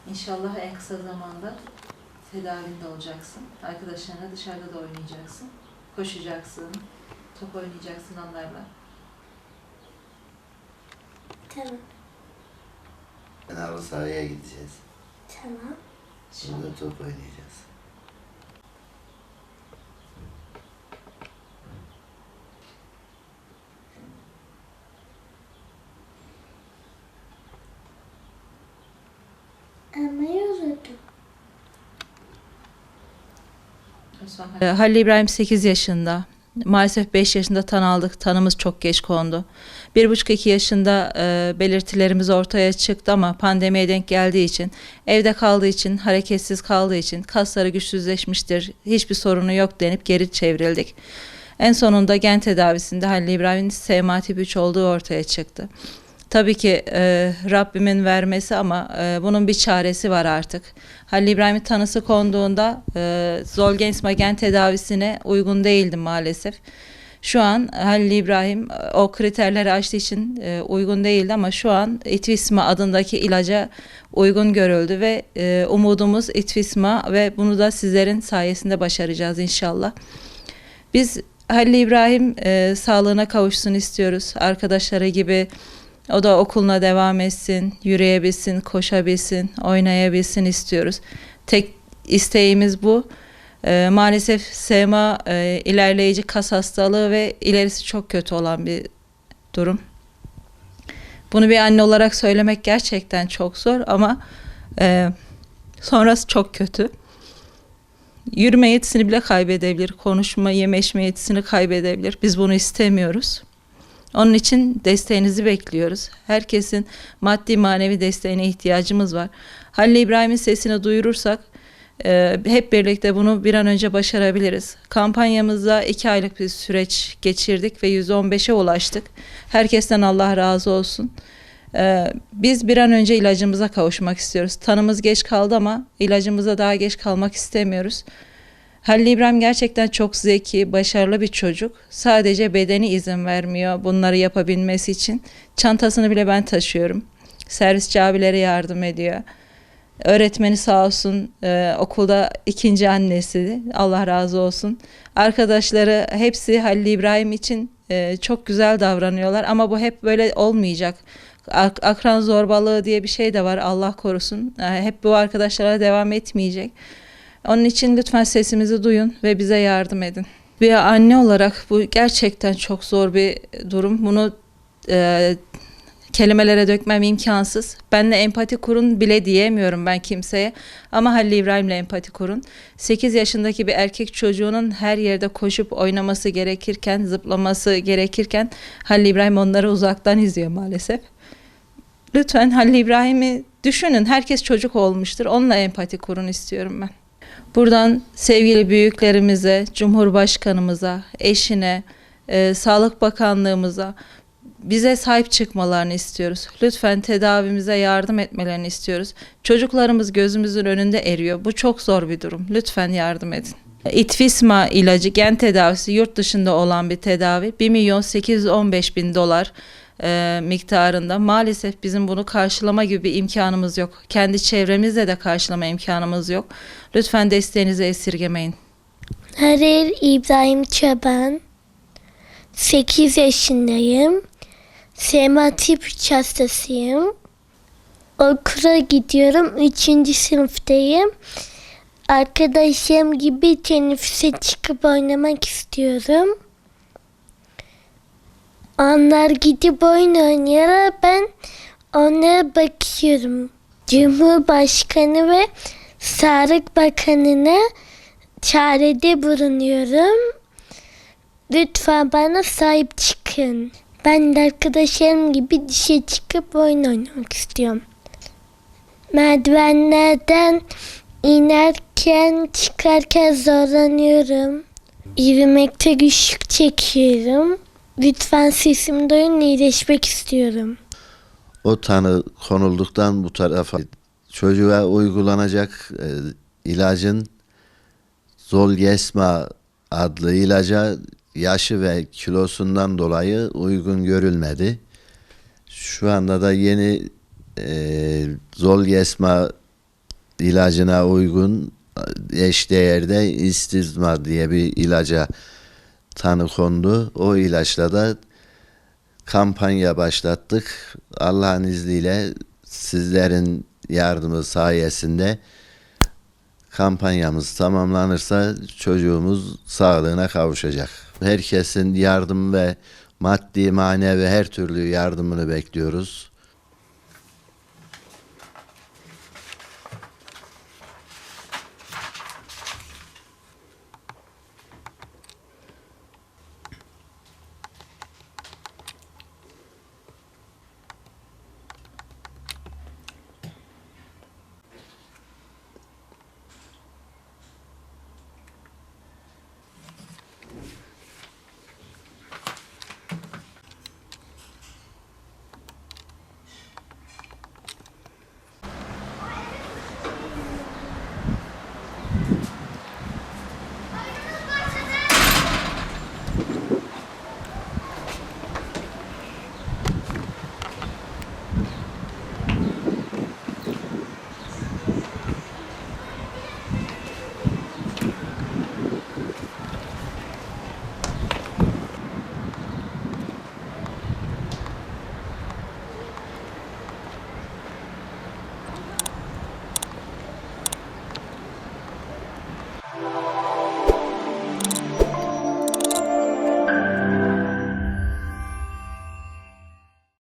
İnşallah en kısa zamanda tedavinde olacaksın. Arkadaşlarına dışarıda da oynayacaksın. Koşacaksın, top oynayacaksın onlarla. Tamam. Halı sahaya gideceğiz. Tamam. Şimdi top oynayacağız. Ama yoruldum. Halil İbrahim 8 yaşında. Maalesef 5 yaşında tan aldık. Tanımız çok geç kondu. 1,5-2 yaşında belirtilerimiz ortaya çıktı ama pandemiye denk geldiği için, evde kaldığı için, hareketsiz kaldığı için kasları güçsüzleşmiştir, hiçbir sorunu yok denip geri çevrildik. En sonunda gen tedavisinde Halil İbrahim'in SMA tip 3 olduğu ortaya çıktı. Tabii ki Rabbimin vermesi ama bunun bir çaresi var artık. Halil İbrahim'in tanısı konduğunda Zolgensma gen tedavisine uygun değildim maalesef. Şu an Halil İbrahim o kriterleri aştığı için uygun değildi ama şu an İtvisma adındaki ilaca uygun görüldü ve umudumuz İtvisma ve bunu da sizlerin sayesinde başaracağız inşallah. Biz Halil İbrahim sağlığına kavuşsun istiyoruz. Arkadaşları gibi o da okuluna devam etsin, yürüyebilsin, koşabilsin, oynayabilsin istiyoruz. Tek isteğimiz bu. Maalesef SMA ilerleyici kas hastalığı ve ilerisi çok kötü olan bir durum. Bunu bir anne olarak söylemek gerçekten çok zor ama sonrası çok kötü. Yürüme yetisini bile kaybedebilir, konuşma, yeme içme yetisini kaybedebilir. Biz bunu istemiyoruz. Onun için desteğinizi bekliyoruz. Herkesin maddi manevi desteğine ihtiyacımız var. Halil İbrahim'in sesini duyurursak hep birlikte bunu bir an önce başarabiliriz. Kampanyamızda 2 aylık bir süreç geçirdik ve %15'e ulaştık. Herkesten Allah razı olsun. Biz bir an önce ilacımıza kavuşmak istiyoruz. Tanımız geç kaldı ama ilacımıza daha geç kalmak istemiyoruz. Halil İbrahim gerçekten çok zeki, başarılı bir çocuk. Sadece bedeni izin vermiyor bunları yapabilmesi için. Çantasını bile ben taşıyorum. Servisçi abilere yardım ediyor. Öğretmeni sağ olsun okulda 2. annesi. Allah razı olsun. Arkadaşları hepsi Halil İbrahim için çok güzel davranıyorlar. Ama bu hep böyle olmayacak. Akran zorbalığı diye bir şey de var, Allah korusun. Hep bu arkadaşlara devam etmeyecek. Onun için lütfen sesimizi duyun ve bize yardım edin. Bir anne olarak bu gerçekten çok zor bir durum. Bunu kelimelere dökmem imkansız. Benle empati kurun bile diyemiyorum ben kimseye. Ama Halil İbrahim'le empati kurun. 8 yaşındaki bir erkek çocuğunun her yerde koşup oynaması gerekirken, zıplaması gerekirken Halil İbrahim onları uzaktan izliyor maalesef. Lütfen Halil İbrahim'i düşünün. Herkes çocuk olmuştur. Onunla empati kurun istiyorum ben. Buradan sevgili büyüklerimize, Cumhurbaşkanımıza, eşine, Sağlık Bakanlığımıza bize sahip çıkmalarını istiyoruz. Lütfen tedavimize yardım etmelerini istiyoruz. Çocuklarımız gözümüzün önünde eriyor. Bu çok zor bir durum. Lütfen yardım edin. İtvisma ilacı gen tedavisi yurt dışında olan bir tedavi. 1.815.000 dolar miktarında. Maalesef bizim bunu karşılama gibi bir imkanımız yok. Kendi çevremizde de karşılama imkanımız yok. Lütfen desteğinizi esirgemeyin. Halil İbrahim Çoban. 8 yaşındayım. SMA tip 3 hastasıyım. Okula gidiyorum. 3. sınıftayım. Arkadaşım gibi teneffüse çıkıp oynamak istiyorum. Onlar gidip oyun oynuyorlar. Ben onlara bakıyorum. Cumhurbaşkanı ve Sağlık Bakanı'na çağrıda bulunuyorum. Lütfen bana sahip çıkın. Ben de arkadaşlarım gibi dışarı çıkıp oyun oynamak istiyorum. Merdivenlerden inerken çıkarken zorlanıyorum. Yürümekte güçlük çekiyorum. Lütfen sesimi duyun, iyileşmek istiyorum. O tanı konulduktan bu tarafa çocuğa uygulanacak ilacın Zolgensma adlı ilaca yaşı ve kilosundan dolayı uygun görülmedi. Şu anda da yeni Zolgensma ilacına uygun eşdeğerde istizma diye bir ilaca tanı kondu. O ilaçla da kampanya başlattık. Allah'ın izniyle sizlerin yardımı sayesinde kampanyamız tamamlanırsa çocuğumuz sağlığına kavuşacak. Herkesin yardım ve maddi, manevi her türlü yardımını bekliyoruz.